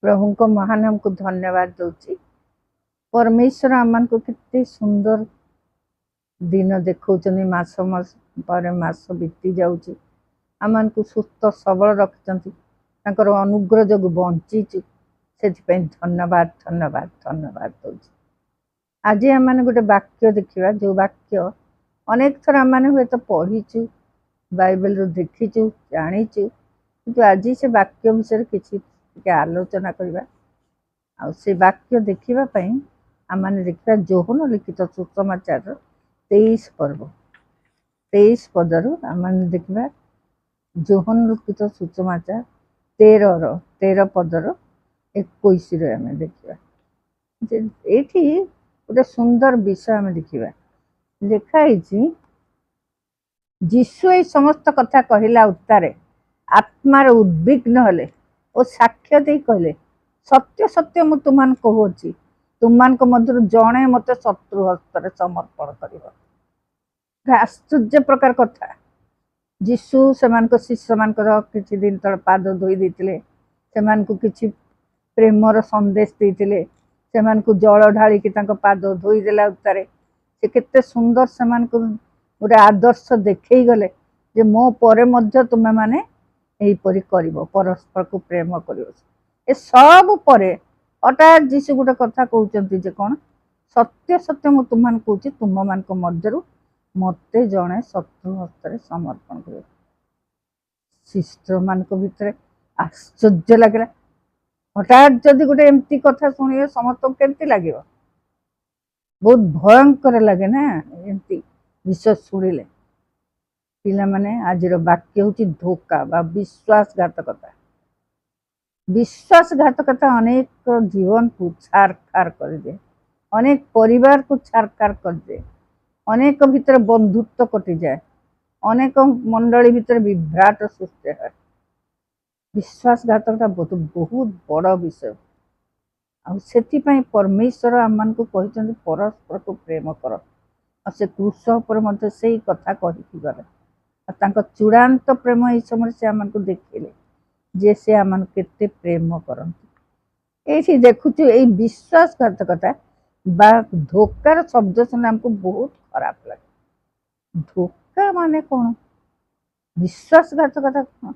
प्रभु को महानाम को धन्यवाद दूची। परमेश्वर आम को कितने सुंदर दिन देखौछन। मास मास पर मास बीती जाउची, आम को सुस्थ सबल रखिछंती। तांकर अनुग्रह जो बंचीचु से धन्यवाद धन्यवाद धन्यवाद दूची। आज आम मैंने गोटे वाक्य देखा, जो वाक्य अनेक थर आम मैंने हुए तो पढ़ीचु, बाइबल रू देखीचु, जानीचु, किंतु आज से वाक्य विषय किसी आलोचना करवा। आ से वाक्य देखा आम मैंने देखा जोहन लिखित सुसमाचार 23 पर्व 23 पदर आम मैंने देखा। जोहन लिखित सुसमाचार 13 पदर 21 आम देखा। ये गोटे सुंदर विषय आम देखा। लिखाई जीशु ये समस्त कथा कहला उत्तारे आत्मार उद्विग्न हेले और साक्ष्य दे कहले, सत्य सत्य मु तुम कहूँ, तुम मध्य जड़े मत शत्रु हस्त समर्पण कर। आश्चर्य प्रकार कथा। जीशु से शिष्य मान किसी दिन तले पाद धोई देते, किसी प्रेमर संदेश देते, से जल ढालिकी पाद धोईदेला उत्तारे। से केते सुंदर से गोटे आदर्श देखई गले जे मो परे मध्य तुमे माने एहीपरि करिवो, परस्पर को प्रेम करिवो। ए सब परे हठात जीशु गोटे कथा कहउचंती जे कोन, सत्य सत्य मु तुम कहूँ, तुम मान मध्यरु मते जड़े शत्रु हस्त समर्पण कर। शिष्य मान भितर आश्चर्य लगे। हठात जदि गोटे एमती कथा शुणे समस्त केमती लगे, बहुत भयंकर लगे ना एमती विषय शुणिले। पिला माने आज वाक्य हूँ धोखा बा विश्वासघातकता। विश्वासघातकता अनेक जीवन को छारखार कर दे, अनेक परिवार को छारखार कर दे, अनेक भीतर बंधुत्व कटि जाए, अनेक मंडली भीतर विभ्राट सृष्टि है। विश्वासघातकता बहुत बहुत बड़ विषय। आपाई परमेश्वर आम मान को कहते परस्पर को प्रेम कर। से क्रूस पर से ही कथा कही गले। चूड़ांत प्रेम ये समय से आम को देखिले जे से आम केते प्रेम करती। ये देखुचु ये विश्वासघातकता बा धोकार शब्द सुने आमको बहुत खराब लगे। धोखा माने कौन? विश्वासघातकता कौन?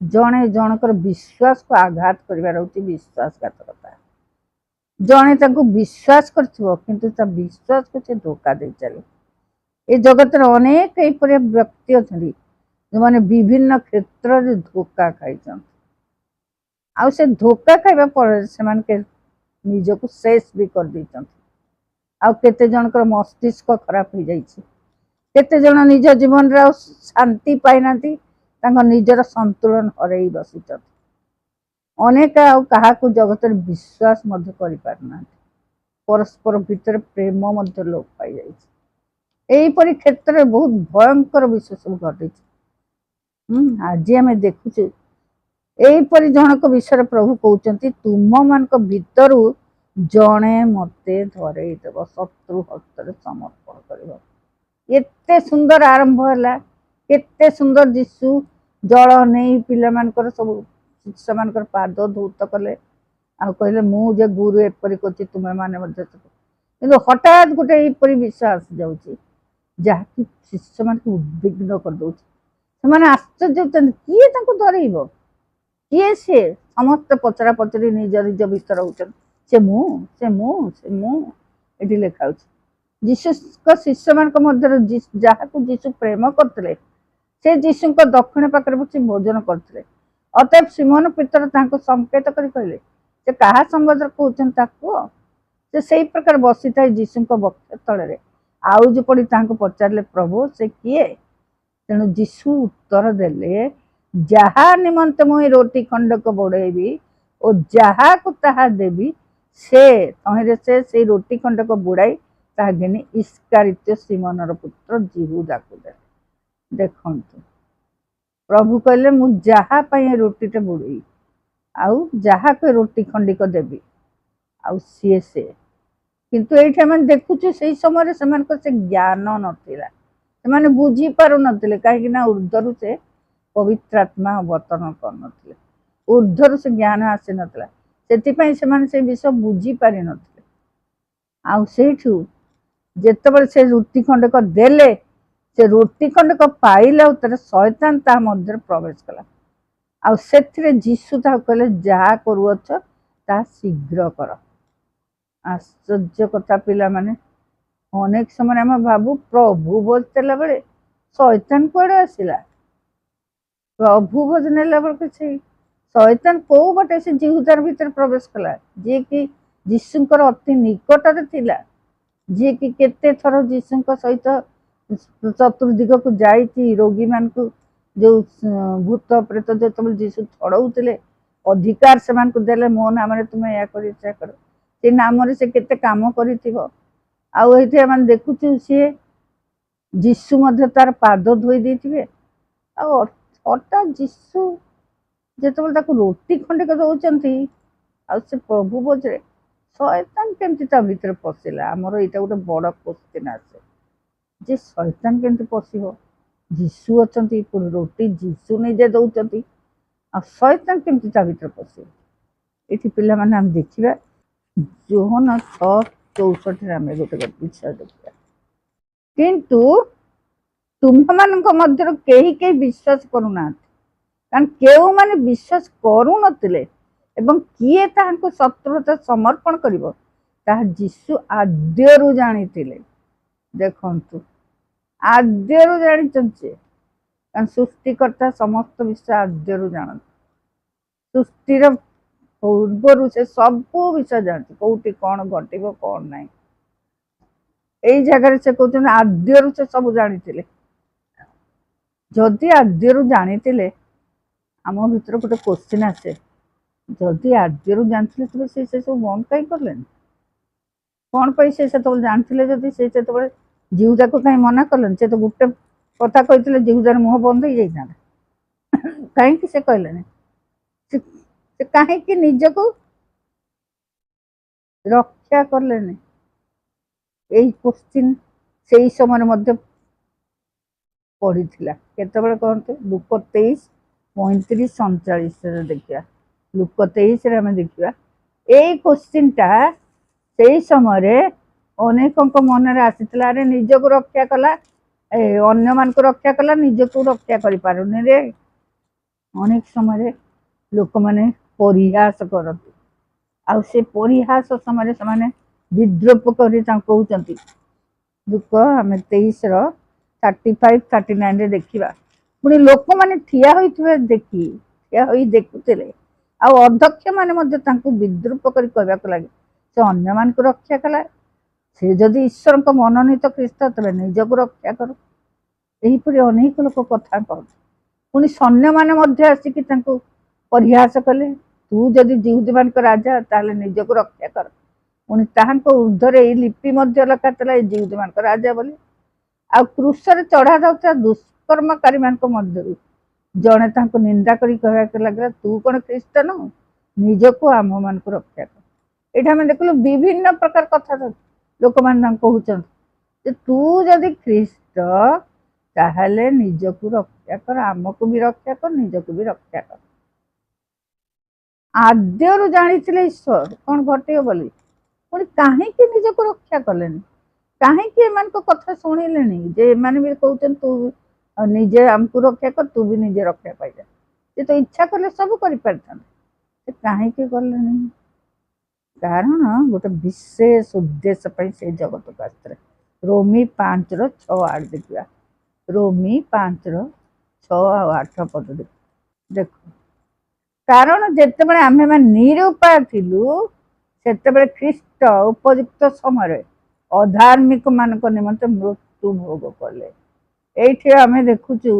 जड़े जनकर विश्वास को आघात कर विश्वासघातकता। जड़े विश्वास कर विश्वास को से धोखा दे चले। ये जगत अनेक व्यक्ति अच्छा जो मैंने विभिन्न क्षेत्र में धोखा खाई। से धोखा खाइबा पर से निज को शेष भी कर देते। आते जनकर मस्तिष्क खराब हो जाए, केते जन निज जीवन रे शांति पाई ना, निजर संतुलन हरई बसी। अनेक क्या जगत विश्वास कर परस्पर भीतर प्रेम लोप पाई जापरी क्षेत्र में बहुत भयंकर विषय सब घटी। आज आम देखुचे यहीपरि जनक विषय प्रभु कहते तुम मान भीतर जड़े मते धरईदेव, शत्रु हस्त समर्पण कर। एते सुंदर आरंभ है, केते सुंदर जीशु जल नहीं पिला मानकर सब शिष्य मान पाद धौत कले। कहले मुझे गुरु एपरी कर तुम्हें माने कि हठात गोटे यहपरी विषय आसी जाऊँगी जहाँकि शिष्य मान उद्विग्न कर दे। आश्चर्य किए धरब, किए सी समस्त पचरा पचरी निज निज भीतर होती से मुझे लिखा जीशु शिष्य मान जहाँ जीशु प्रेम करते से जीशु दक्षिण पाखे बस भोजन करते। अतएव सिमोन पीतर संकेत कर कहले से क्या संबंध कहते से प्रकार बसी था जीशु वक्ष तले आउज पड़ी पचारे प्रभु से किए। तेणु जीशु उत्तर देले जहाँ निमंत मुई रोटी खंडक बुड़ेबी और जहाँ को ताहा देवी से तहिरे से रोटी खंडक बुड़ाई ताहा घिनी इस्कारित्य सिमोनर पुत्र जिहुदा को दे। देखंतु प्रभु कहले मु जहाँ रोटीटे बुड़े आउ जहाँ को रोटी खंडिक देवी आउ सी से। किंतु ये देखुचु से समय से ज्ञान नाला, से बुझी पार ना कहीं ऊर्धर से पवित्र आत्मा अवतरण कर ऊर्धर से ज्ञान आसी नाला। ସେଥିପାଇଁ ସେମାନେ ସେ ବିଷୟ ବୁଝି ପାରିନଥିଲେ। ଆଉ ସେଇଠୁ ଯେତେବେଳେ ସେ ରୁଟି ଖଣ୍ଡକ ଦେଲେ, ସେ ରୁଟି ଖଣ୍ଡକ ପାଇଲା ଉତ୍ତରେ ଶୟତାନ ତା ମଧ୍ୟରେ ପ୍ରବେଶ କଲା। ଆଉ ସେଥିରେ ଯୀଶୁ ତାକୁ କହିଲେ, ଯାହା କରୁଅଛ ତାହା ଶୀଘ୍ର କର। ଆଶ୍ଚର୍ଯ୍ୟ କଥା ପିଲାମାନେ, ଅନେକ ସମୟରେ ଆମେ ଭାବୁ ପ୍ରଭୁ ଭୋଜ ଦେଲା ବେଳେ ଶୟତାନ କୁଆଡେ ଆସିଲା? ପ୍ରଭୁ ଭୋଜ ନେଲା ବେଳକୁ ସେ ଶୟତାନ କୋଉ ବାଟେ ସେ ଜିହୁଦାର ଭିତରେ ପ୍ରବେଶ କଲା, ଯିଏକି ଯୀଶୁଙ୍କର ଅତି ନିକଟରେ ଥିଲା, ଯିଏକି କେତେ ଥର ଯୀଶୁଙ୍କ ସହିତ ଚତୁର୍ଦିଗକୁ ଯାଇଛି, ରୋଗୀମାନଙ୍କୁ ଯୋଉ ଭୂତ ପ୍ରେତ ଯେତେବେଳେ ଯୀଶୁ ଛଡଉଥିଲେ ଅଧିକାର ସେମାନଙ୍କୁ ଦେଲେ, ମୋ ନାମରେ ତୁମେ ଏହା କରି ସେୟା କର, ସେ ନାମରେ ସେ କେତେ କାମ କରିଥିବ। ଆଉ ଏଇଠି ଆମେ ଦେଖୁଛୁ ସିଏ ଯୀଶୁ ମଧ୍ୟ ତାର ପାଦ ଧୋଇ ଦେଇଥିବେ। ଆଉ ହଠାତ୍ ଯୀଶୁ ଯେତେବେଳେ ତାକୁ ରୁଟି ଖଣ୍ଡିକ ଦଉଛନ୍ତି, ଆଉ ସେ ପ୍ରଭୁ ଭୋଜରେ ଶୟତାନ କେମିତି ତା ଭିତରେ ପଶିଲା? ଆମର ଏଇଟା ଗୋଟେ ବଡ କୋଶ୍ଚିନ୍ ଆସେ ଯେ ଶୟତାନ କେମିତି ପଶିବ? ଯୀଶୁ ଅଛନ୍ତି, ପୁଣି ରୁଟି ଯୀଶୁ ନିଜେ ଦଉଛନ୍ତି, ଆଉ ଶୟତାନ କେମିତି ତା ଭିତରେ ପଶିବ? ଏଠି ପିଲାମାନେ ଆମେ ଦେଖିବା ଯୋହନ 6:64 ଆମେ ଗୋଟେ ବିଷୟ ଦେଖିବା। କିନ୍ତୁ ତୁମମାନଙ୍କ ମଧ୍ୟରୁ କେହି କେହି ବିଶ୍ୱାସ କରୁନାହାନ୍ତି, କାରଣ କେଉଁମାନେ ବିଶ୍ୱାସ କରୁନଥିଲେ ଏବଂ କିଏ ତାହାଙ୍କୁ ଶତ୍ରୁତା ସମର୍ପଣ କରିବ ତାହା ଯୀଶୁ ଆଦ୍ୟରୁ ଜାଣିଥିଲେ। ଦେଖନ୍ତୁ, ଆଦ୍ୟରୁ ଜାଣିଛନ୍ତି, କାରଣ ସୃଷ୍ଟିକର୍ତ୍ତା ସମସ୍ତ ବିଷୟ ଆଦ୍ୟରୁ ଜାଣନ୍ତି। ସୃଷ୍ଟିର ପୂର୍ବରୁ ସେ ସବୁ ବିଷୟ ଜାଣନ୍ତି, କୋଉଠି କଣ ଘଟିବ କଣ ନାହିଁ। ଏଇ ଜାଗାରେ ସେ କହୁଛନ୍ତି ଆଦ୍ୟରୁ ସେ ସବୁ ଜାଣିଥିଲେ। ଯଦି ଆଦ୍ୟରୁ ଜାଣିଥିଲେ, ଆମ ଭିତରେ ଗୋଟେ କୋଶ୍ଚିନ୍ ଆସେ, ଯଦି ଆଦ୍ୟରୁ ଜାଣିଥିଲେ ତେବେ ସେ ସବୁ ବନ୍ଦ କାହିଁ କଲେନି? କଣ ପାଇଁ ସେ ସେତେବେଳେ ଜାଣିଥିଲେ ଯଦି ସେ ସେତେବେଳେ ଜିହୁଦାକୁ କାହିଁ ମନା କଲେନି? ସେ ତ ଗୋଟେ କଥା କହିଥିଲେ, ଜିହୁଦାର ମୁହଁ ବନ୍ଦ ହେଇଯାଇଥାନ୍ତା। କାହିଁକି ସେ କହିଲେନି? ସେ କାହିଁକି ନିଜକୁ ରକ୍ଷା କଲେନି? ଏଇ କୋଶ୍ଚିନ୍ ସେଇ ସମୟରେ ମଧ୍ୟ ପଡିଥିଲା। କେତେବେଳେ କହନ୍ତୁ, ଲୁକ 23:35-39 ଦେଖିବା। ଲୁକ 23 ଆମେ ଦେଖିବା ଏଇ କୋଶ୍ଚିନ୍ଟା ସେଇ ସମୟରେ ଅନେକଙ୍କ ମନରେ ଆସିଥିଲା। ଆରେ ନିଜକୁ ରକ୍ଷା କଲା, ଅନ୍ୟମାନଙ୍କୁ ରକ୍ଷା କଲା, ନିଜକୁ ରକ୍ଷା କରିପାରୁନି ରେ। ଅନେକ ସମୟରେ ଲୋକମାନେ ପରିହାସ କରନ୍ତି, ଆଉ ସେ ପରିହାସ ସମୟରେ ସେମାନେ ବିଦ୍ରୋପ କରି ତାଙ୍କୁ କହୁଛନ୍ତି। ଲୁକ ଆମେ 23:35-39 ଦେଖିବା। ପୁଣି ଲୋକମାନେ ଠିଆ ହୋଇଥିବା ଠିଆ ହୋଇ ଦେଖୁଥିଲେ, ଆଉ ଅଧ୍ୟକ୍ଷ ମାନେ ମଧ୍ୟ ତାଙ୍କୁ ବିଦ୍ରୂପ କରି କହିବାକୁ ଲାଗେ, ସେ ଅନ୍ୟମାନଙ୍କୁ ରକ୍ଷା କଲା, ସେ ଯଦି ଈଶ୍ୱରଙ୍କ ମନୋନୀତ ଖ୍ରୀଷ୍ଟ ତେବେ ନିଜକୁ ରକ୍ଷା କର। ଏହିପରି ଅନେକ ଲୋକ କଥା କହନ୍ତି। ପୁଣି ସୈନ୍ୟମାନେ ମଧ୍ୟ ଆସିକି ତାଙ୍କୁ ପରିହାସ କଲେ, ତୁ ଯଦି ଜିହୁଦୀମାନଙ୍କ ରାଜା ତାହେଲେ ନିଜକୁ ରକ୍ଷା କର। ପୁଣି ତାହାଙ୍କ ଉର୍ଦ୍ଧ୍ୱରେ ଏଇ ଲିପି ମଧ୍ୟ ଲେଖାଥିଲା, ଏ ଜିହୁଦୀମାନଙ୍କ ରାଜା ବୋଲି। ଆଉ କ୍ରୁଶରେ ଚଢା ଯାଉଥିବା ଦୁଷ୍କର୍ମକାରୀମାନଙ୍କ ମଧ୍ୟରୁ ଜଣେ ତାଙ୍କୁ ନିନ୍ଦା କରି କହିବାକୁ ଲାଗିଲା, ତୁ କଣ ଖ୍ରୀଷ୍ଟ ନୁହଁ? ନିଜକୁ ଆମମାନଙ୍କୁ ରକ୍ଷା କର। ଏଇଟା ଆମେ ଦେଖିଲୁ ବିଭିନ୍ନ ପ୍ରକାର କଥା ଲୋକମାନେ ତାଙ୍କୁ କହୁଛନ୍ତି ଯେ ତୁ ଯଦି ଖ୍ରୀଷ୍ଟ ତାହେଲେ ନିଜକୁ ରକ୍ଷା କର, ଆମକୁ ବି ରକ୍ଷା କର, ନିଜକୁ ବି ରକ୍ଷା କର। ଆଦ୍ୟରୁ ଜାଣିଥିଲେ ଈଶ୍ୱର କଣ ଘଟିବ ବୋଲି, ପୁଣି କାହିଁକି ନିଜକୁ ରକ୍ଷା କଲେନି? କାହିଁକି ଏମାନଙ୍କ କଥା ଶୁଣିଲେନି? ଯେ ଏମାନେ ବି କହୁଛନ୍ତି ତୁ ନିଜେ ଆମକୁ ରକ୍ଷା କର, ତୁ ବି ନିଜେ ରକ୍ଷା ପାଇଯା। ସେ ତ ଇଚ୍ଛା କଲେ ସବୁ କରିପାରିଥାନ୍ତେ, ସେ କାହିଁକି କଲେନି? କାରଣ ଗୋଟେ ବିଶେଷ ଉଦ୍ଦେଶ୍ୟ ପାଇଁ ସେ ଜଗତକୁ ଆସିଥିଲେ। ରୋମୀ 5:6-8 ଦେଖିବା। ରୋମୀ 5:6-8 ପଦ ଦେଖ। କାରଣ ଯେତେବେଳେ ଆମେମାନେ ନିରୁପାୟ ଥିଲୁ ସେତେବେଳେ ଖ୍ରୀଷ୍ଟ ଉପଯୁକ୍ତ ସମୟରେ ଅଧାର୍ମିକ ମାନଙ୍କ ନିମନ୍ତେ ମୃତ୍ୟୁ ଭୋଗ କଲେ। ଏଇଠି ଆମେ ଦେଖୁଛୁ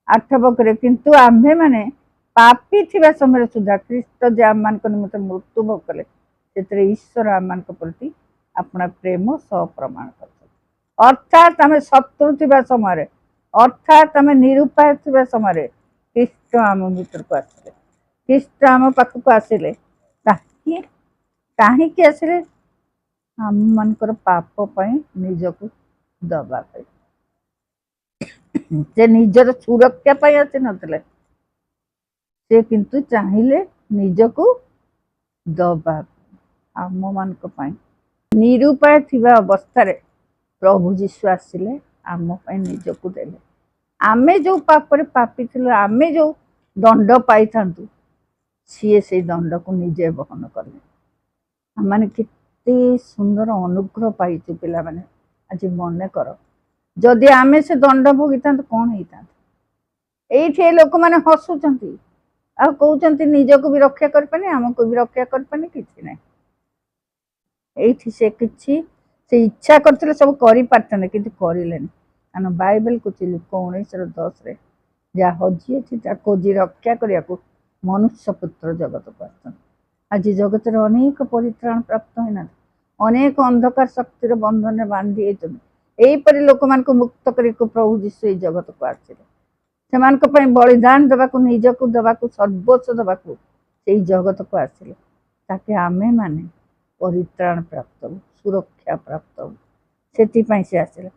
8 ପଦରେ, କିନ୍ତୁ ଆମ୍ଭେମାନେ ପାପୀ ଥିବା ସମୟରେ ସୁଦ୍ଧା ଖ୍ରୀଷ୍ଟ ଯେ ଆମମାନଙ୍କ ନିମନ୍ତେ ମୃତ୍ୟୁ ଭୋଗ କଲେ, ସେଥିରେ ଈଶ୍ୱର ଆମମାନଙ୍କ ପ୍ରତି ଆପଣା ପ୍ରେମ ସହ ପ୍ରମାଣ କରିଛନ୍ତି। ଅର୍ଥାତ୍ ଆମେ ଶତ୍ରୁ ଥିବା ସମୟରେ, ଅର୍ଥାତ୍ ଆମେ ନିରୁପାୟ ଥିବା ସମୟରେ ଖ୍ରୀଷ୍ଟ ଆମ ଭିତରକୁ ଆସିଲେ। ଖ୍ରୀଷ୍ଟ ଆମ ପାଖକୁ ଆସିଲେ କାହିଁକି ଆସିଲେ? ଆମମାନଙ୍କର ପାପ ପାଇଁ ନିଜକୁ ଦବା ପାଇଁ। ସେ ନିଜର ସୁରକ୍ଷା ପାଇଁ ଆସିନଥିଲେ, ସେ କିନ୍ତୁ ଚାହିଁଲେ ନିଜକୁ दबा आम मान निरुपाय थिबा अवस्था प्रभु जीशु आसिले आम निजକୁ देले। आमे जो पापरे पापी थिलु आमे जो दंड पाई थांतु सीए से दंड को निजे बहन कले। माने केते सुंदर अनुग्रह पाइछु पिला माने आज मन कर जदि आमे से दंड भोगी था कौन होता ये लोक मैंने हसुंट आ कहते निजक भी रक्षा करपानी आमको भी रक्षा करपानी किसी ना ये से किसी से इच्छा करते सब कर पारते कि कारण बाइबल कुछ लुक 19:10 जहाँ हजी अच्छी खोजी रक्षा करने को मनुष्य पुत्र जगत को आस आज जगत अनेक परित्राण प्राप्त होना अनेक अंधकार शक्तिर बंधन में बांधी यहीपरि लोक मान मुक्त कर प्रभु जीशु जगत को आसिले से बलिदान देवा निजक देवा सर्वस्व देवा से जगत को आसिले ताकि आमे माने परित्राण प्राप्त हो सुरक्षा प्राप्त हो से आसिले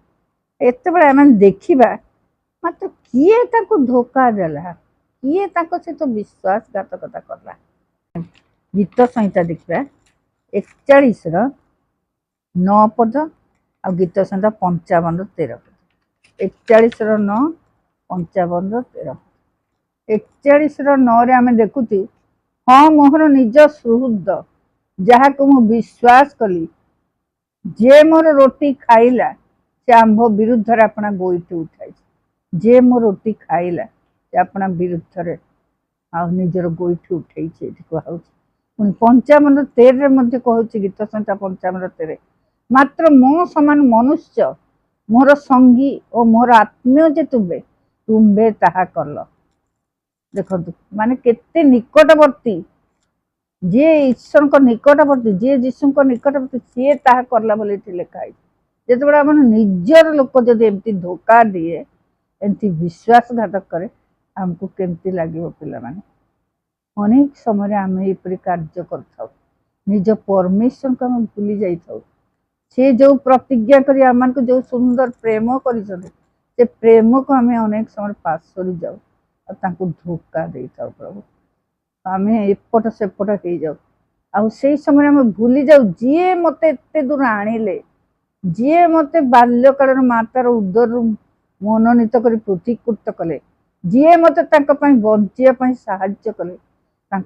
एत बड़े आम देखा मात्र किए धोखा देला किए सहित विश्वासघातकता कला। गीत संहिता देखा 41:9 पद आ गीत संहिता 55:13 पद 41:9 55:13 41:9 आम देखुची हाँ मोहर निज सुहृद जहाँ को मु विश्वास कली जे मोर रोटी खाइला से आंभ विरुद्ध अपना गोईठी उठाई जे मो रोटी खाइला से अपना विरुद्ध निजर गोईठी उठाई कहूँ पुणी 55:13 कहूँ गीत संहिता 55:13 मात्र मो समान मनुष्य मोर संगी और मोर आत्मीय जे तुम्बे ताहा कल देखु माने केते निकटवर्ती जे ईश्वर को निकटवर्ती जे जीशु निकटवर्ती सी ताहा करला बोले लिखाई जो बड़ा मैंने निजर लोक जब एमती धोखा दिए एमती विश्वासघातक करे आमको केमती लगे पिला माने अनेक समय आम यपरी कार्य कर निज परमेश्वर को आम भूली जाइए से जो प्रतिज्ञा करी आम को जो सुंदर प्रेम कर प्रेम को आम अनेक समय पासरी जाऊ और धोखा दे था प्रभु आम एपट सेपट हो जाऊ आउ से समय आम भूली जाऊ जी मत एत दूर आणिले जी मत बाल्यकाल मातार उदर मनोनीत कर पृथीकृत कले जी मत बंचापी साहाय्य कले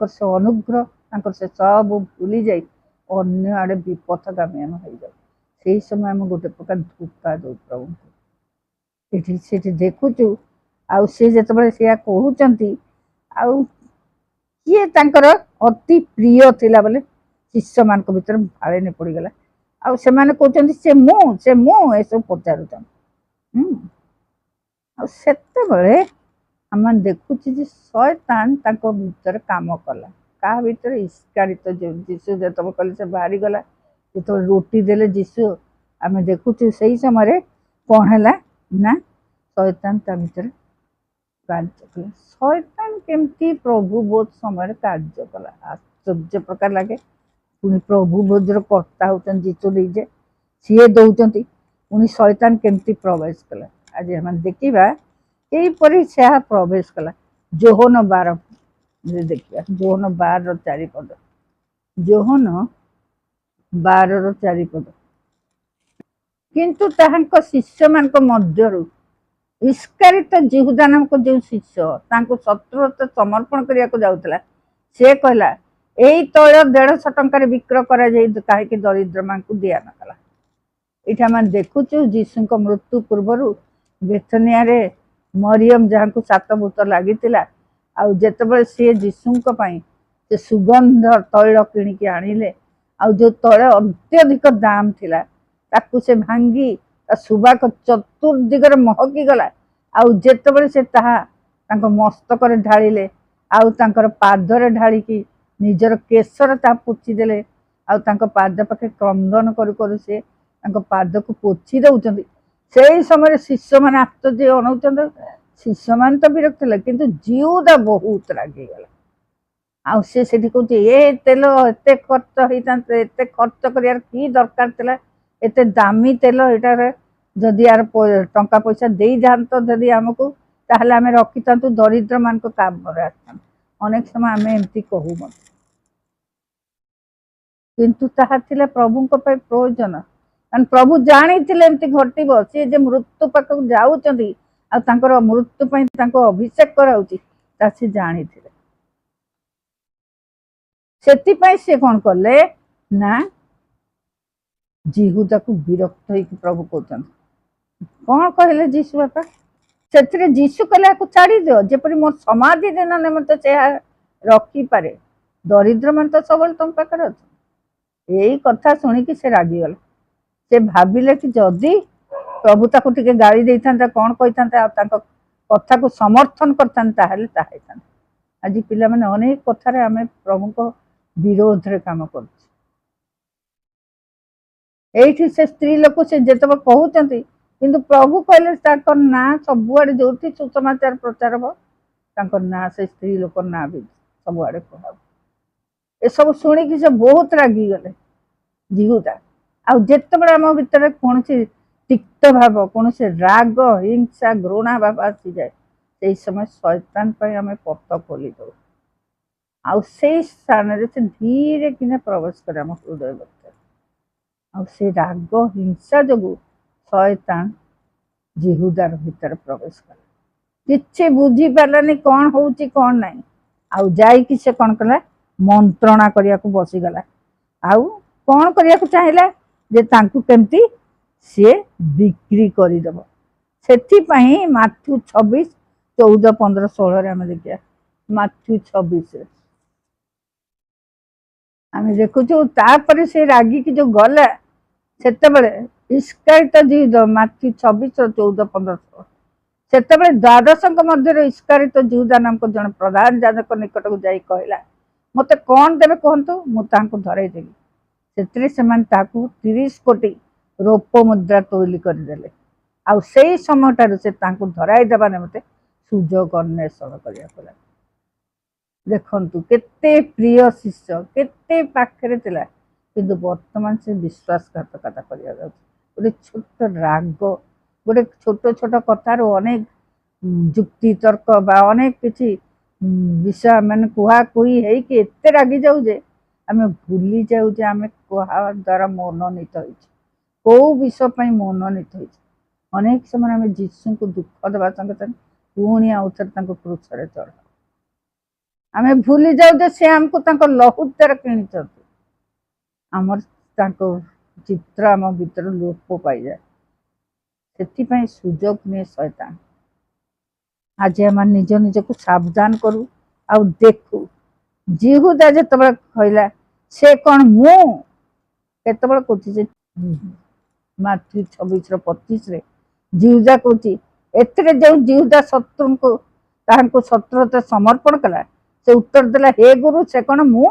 से अनुग्रह से सब भूली जाई अन्य आड़े विपथगामी आम हो जाऊ से समय आम गोटे प्रकार धोखा दो प्रभु ये देखुचु आउ से जिते से कहते किए अति प्रिय थिला बोले शिष्य मान भर भाड़े पड़गला आउ से कहते से मु सब पचारूँ आते आम देखुचे शैतान भीतर काम कला क्या भीतर इस्कारित जीशु जो कहले से बाहरी गला जो रोटी देले जीशु आम देखुचे से समय कौन है ना शैतान भीतर कार्य कला शैतान केमती प्रभु बोध समय कार्य कला आश्चर्य प्रकार लगे पुणी प्रभु बोधर कर्ता होती जीशु दीजे सी दौरान पुणी शैतान केमती प्रवेश कला आज आम देखा यहीपरि से प्रवेश कला जोहन 12 देखिए जोहन 12:4 पद जोहन 12:4 पद किंतु ताहांको शिष्य मान मध्यरु इस्कारित जिहुदा नामक जो शिष्य तांको शत्रु समर्पण करने को जाऊला से कहला यही तैल 150 टंकार विक्रय कहीं दरिद्र मां को दिया नकला ये आम देखुचु जीशु मृत्यु पूर्वर बेथनिया मरियम जहाँ को 7 भूत लगी जिते सी जीशु से सुगंध तैल किणिकी आणिले जो तैल अत्यधिक दाम थिला ताकू से भांगी सुबाक चतुर्दिगरे महकी गला आते से मस्तक ढाड़े आउर पादरे ढालिकी निजर केशर ता पोछीदे पाद पाखे क्रंदन करू से पाद को पोछी दौरान से समय शिष्य मैंने आश्चर्य अनाऊँ शिष्य मान तो विरक्त लगे किंतु जिहुदा बहुत रागिगला आसे कहते ये तेल एत खर्च होता एत खर्च कर कि दरकार था एत दामी तेल यहाँ जदि यार टंका पैसा दे जात जदि आमको ताहले आम रखी था दरिद्र मान काम आसता अनेक समय आम एमती कहूँ। किंतु ताहा थिला प्रभुଙ୍କ ପାଇଁ प्रयोजन कारण प्रभु जानिथिले एमती घटिबो से जे मृत्यु पाखକୁ जाउचंदी आ तांकर मृत्यु ପାଇଁ तांको अभिषेक कराउची ता से जानिथिले सेति ପାଇଁ से कोन करले ना जीहुदा को विरक्त होइकी प्रभु कहउचन कौन कहले जीशु बापा से जीशु कहले को छाड़ी दियो जेपरि मोर समाधि दिन निमंत से रखी पारे दरिद्र मन तो सबल तुम पाखरे अछि यही कथा शुणिकी से रागिगले से भाविले कि जदि प्रभु ताको टिके गाड़ी देइथांता कौन कहिथांता कथा को समर्थन करथांता ताहेले ताहेथांता आज पिला माने अनेक कथारे आमे प्रभु को विरोध रे काम करछ एठी से स्त्री लोक से जेतब कहउचंती किंतु प्रभु कहले ताकर ना सबुआडे जोठी सुसमाचार प्रचार हो ताकर ना से स्त्री लोक ना भी सबुआडे कहब ए सब शुणी कि से बहुत रागी गले जीहुदा आ जेतबे आम भीतर कौन तिक्त भाव कौन से राग हिंसा घृणा भाव आसी जाए से समय शैतान पर आम पथ खोली दो आ स्थान से धीरे किने प्रवेश करे आम हृदय आ से राग हिंसा जो शैतान जीहुदार भीतर प्रवेश कला किछि बुझी पारानी कौन होउची कौन नहीं आउ जाई कि से कौन कला मंत्रणा करिया को बसीगला आउ कौन करिया को चाहिला जे तांकु केमती से बिक्री करिदब सेथिपाई माथ्यू 26 14 15 16 रे हम देखिया माथ्यू 26 रे आम देखुचु तापर से रागी की जो गला सेतेबेले इस्कारित जीहुदा माथ्यू 26 और 14 15 16 सेतेबेले द्वादशक मध्य इस्कारित जीहुदा नाम को जन प्रधान याजक निकट को जाई कहला मते कौन देबे कहंतु मु तांको धराई देबी सेतरे समान ताकू 30 कोटी रोप मुद्रा तोली कर देले आ सेई समयटार से तांको धराई देबा निमते सुजोग अन्वेषण करिया पला देखंतु केते प्रिय शिष्य केते पाखरे तिला किंतु वर्तमान से विश्वासघातकता करिया जाउछ गोटे छोट राग गोटे छोट छोट कथार अनेक जुक्ति तर्क बा अनेक किछि विषय मान कुहा कुई है कि एते रागी जाऊ जे आमे भूली जाऊ जे आमे कुहा द्वारा मनोनीत होइछ को विषय पई मनोनीत होइछ अनेक समय आमे जीसु को दुख देबा संगे संगे पुणी आउथर तांको क्रूसरे चढ़ आमे भूली जाऊ जे से हमको तांको लहू द्वारा किनिछ आमर तांको चित्र आम भीतर लोप पाई जाए सेथिपाई सुजोग ने शैतान आज आम निज निज को सावधान करू आ देखू जीहुदा जिते कहला से कौन मु केतबेले कहूँ माथ्यू 26:25 रे जीहुदा कहूँ एथिरे जो जीहुदा शत्रु को ताहांको शत्रुता समर्पण कला से उत्तर देला हे गुरु से कौन मु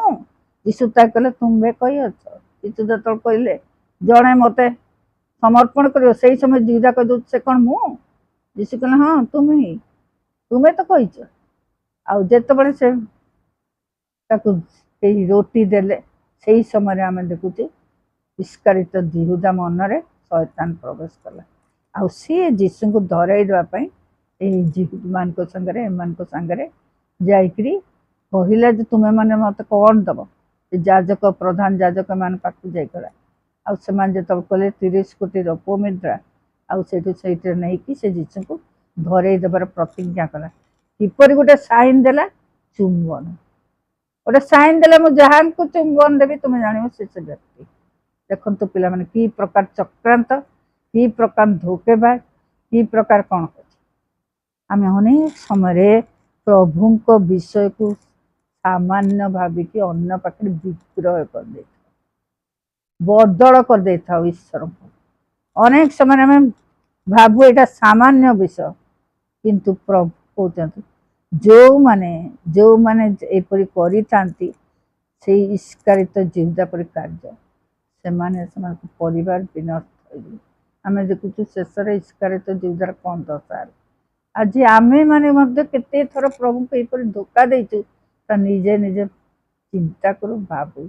यीशु ता कहले तुम्बे कही अछ यीशु जो कहले जड़े मते समर्पण करियो सही समय जीहुदा कह दो से कौन मु यीशु कहले हाँ तुम्हें तुम्हें तो कहीच आउ जेतबेले से ताकू रोटी देले सही समय आम देखुचे इस्कारित जीहुदा मनरे शैतान प्रवेश कला आउ सी जीसु को धराई देवाई जीहुद मान संगे जाकरी कहला जे तुम्हें मैंने मत कौन दब याजक प्रधान याजक मान पाक जाकला आउ से कहले 30 कोटी रोप मुद्रा आउ से नहीं कि से जीसु को धराई देवार प्रतिज्ञा कला किपर गोटे साइन देला चुंबन गोटे साइन देला मु जहां को चुंबन देवी तुम्हें जान से व्यक्ति देखो तो पिला माने की प्रकार चक्रांत की प्रकार धोकेबाज की प्रकार कौन आम अनेक समय प्रभु को विषय को सामान्य भाविकी अन्न पाखे विग्रह कर दे बदल कर दे था ईश्वर को अनेक समय आम भावु यहाँ सामान्य विषय किंतु प्रभु कहते जो माने एपरी करी थांती से इस्कारित जीहुदा पर कार्य से माने परिवार विनष्ट हो आम देखुचु शेष इस्कारित जीहुदार कौन दशा आज आमे माने केते थर प्रभु को यपरी धोखा देचु ता निजे निजे चिंता करू भावु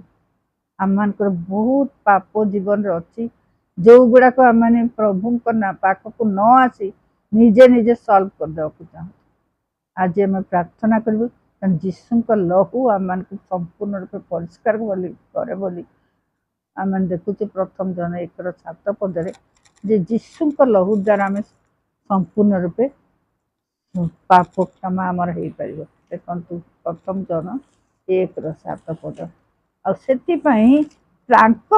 आम बहुत पाप जीवन अच्छी जो गुड़ाक आम मैंने प्रभु पाख को न आसी निजे निजे सल्व करदे चाहूँ आज आम प्रार्थना करूँ जीशु लहू आम संपूर्ण रूप परिष्कार करे बोली आम देखुचे प्रथम जन 1:7 पदरे जे जीशु लहू द्वारा आम संपूर्ण रूपे पाप क्षमा आमर हो पार। देखु प्रथम जन 1:7 पद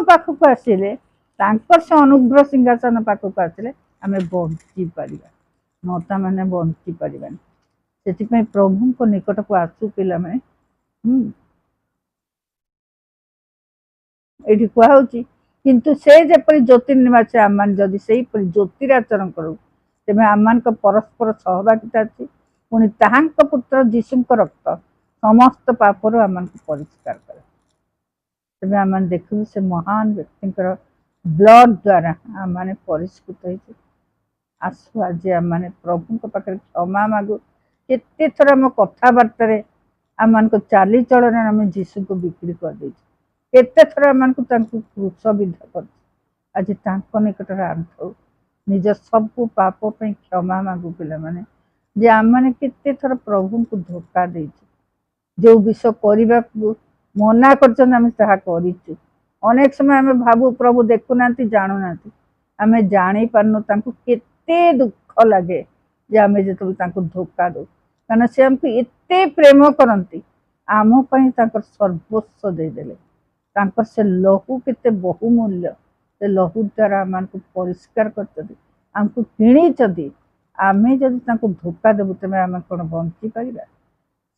पाखक आसिले से अनुग्रह सिंहासन पाखक आसिले आम बंची पार नता मैंने बंची पारानी से प्रभु को निकट को आसु पिला मैं ये कहुच्छी किंतु से जपरी ज्योतिर्निवासी आम मान जदि से ज्योतिर आचरण करूँ तेज आम परस्पर सहभागिता अच्छी पुणी पुत्र जीशु रक्त समस्त पापर आम परिष्कार करे तेज आम देखु से महान व्यक्ति ब्लड द्वारा आम मैंने परिष्कृत हो आसु आज आम मैंने प्रभु पाखे क्षमा मागु केते थर आम कथबार्तार आम चाली चलन आम जीशु को बिक्री कर दे केते थर आम क्रूस विधा कर आज निकट आंठ निज सब पाप क्षमा मागु पिला माने जे आम मैंने केते थर प्रभु को धोखा दे जो विषय करने को मना कर अनेक समय आम भावु प्रभु देखुना जानूना आम जानी पार्नु केते दुख लगे जे आम जो धोखा दो कहना से आमको एते प्रेम करती आमपाई सर्वस्व देदेले से लहू केते बहुमूल्य से लहू द्वारा आम परिष्कार करमको किणी आम जदि धोखा देवु तेज आम कौन बंची पार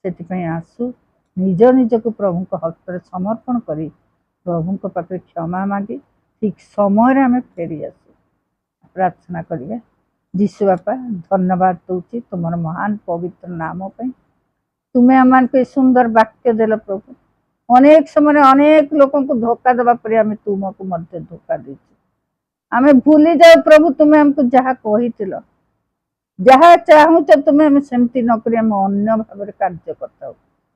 से आसु निज निज को प्रभु हस्त समर्पण कर प्रभु पाखे क्षमा मागी ठीक समय आम फेरी आसु प्रार्थना करिया। जीशु बापा धन्यवाद दूची तुम महान पवित्र नाम पे तुम्हें आम को सुंदर वाक्य देल प्रभु अनेक समय अनेक लोक को धोखा देवा पर आम तुमको मध्य धोखा दीचु आम भूली जाओ प्रभु तुम्हें आमको जहाँ कही जहाँ चाहूच तुम्हें आम सेमती नक अन्य भाव कार्य करता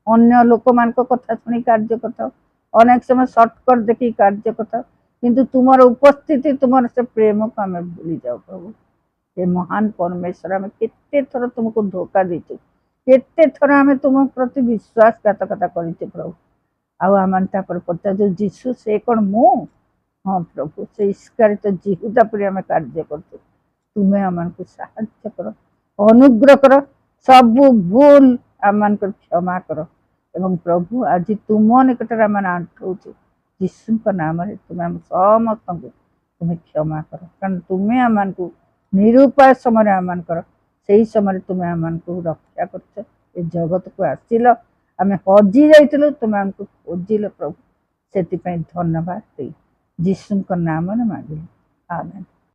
अन्य लोक मान कथा शुणी कार्य करता अनेक समय सर्टकट देखी कार्य करता किंतु तुम उपस्थिति तुम से प्रेम को आम भूली जाओ प्रभु ये महान परमेश्वर आम केते थर तुमको धोखा दीचु केते थर आम तुम प्रति विश्वासघातकता कर प्रभु आम पचार जो जीशु से कौन मु हाँ प्रभु से ईस्कारित जिहुदा पर आम कार्य कर तुम्हें आम को साहाय्य कर अनुग्रह कर सब भूल आम क्षमा कर एवं प्रभु आज तुम निकट आम आंठौ जीशु नाम तुम्हें आम समस्त तुम्हें क्षमा कर कारण तुम्हें आम को निरुपाय समय आम से समय तुम्हें आम को रक्षा कर जगत को आसिल आम हजि जाइलु तुम्हें आमको खोजिल प्रभु से धन्यवाद दे जीशु नाम मांगिलु आमेन।